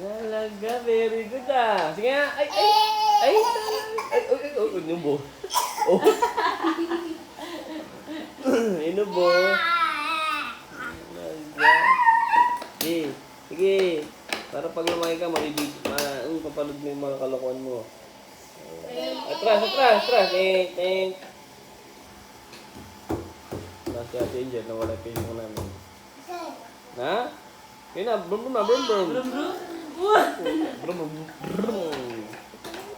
Talaga, very good ah. Sige nga. Ay, ay, ay, inubo. Oh. Inubo. Talaga. Sige, sige. Para pag lumaki ka, papanood mo yung mga kalokohan mo. Atras, atras, atras. Atras si Ate Angel, nawala kayo mo namin. Ha? Yun na, brum brum na, brum brum. Brum brum? Brum brum. Brum.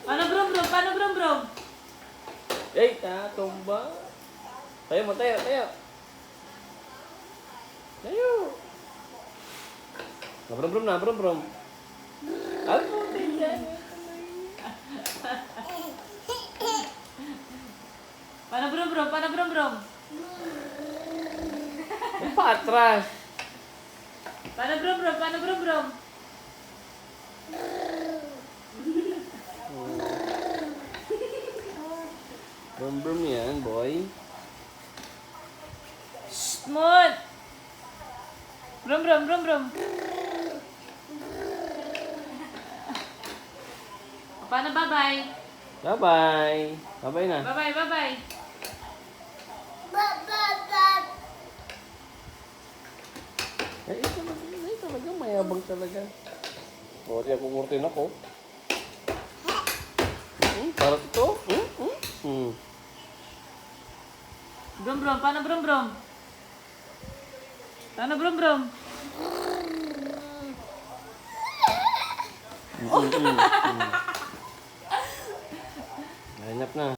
Paano brum brum? Paano brum brum? Eh, tumba. Tayo mo, tayo, tayo. Tayo. Na, brum brum na, brum brum. Ay, puti dyan. Paano brum brum? Paano brum brum? Patras. Paano brum brum? Paano brum brum? Brum brum yan, boy. Smooth! Brum brum, brum brum. Paano bye-bye? Bye-bye. Bye-bye na. Bye-bye, bye-bye. Ay, talaga, mayabang talaga. Sorry, ako ngurtin ako. Para ito? Brum brum, paano brum brum? Paano brum brum? Hanap na.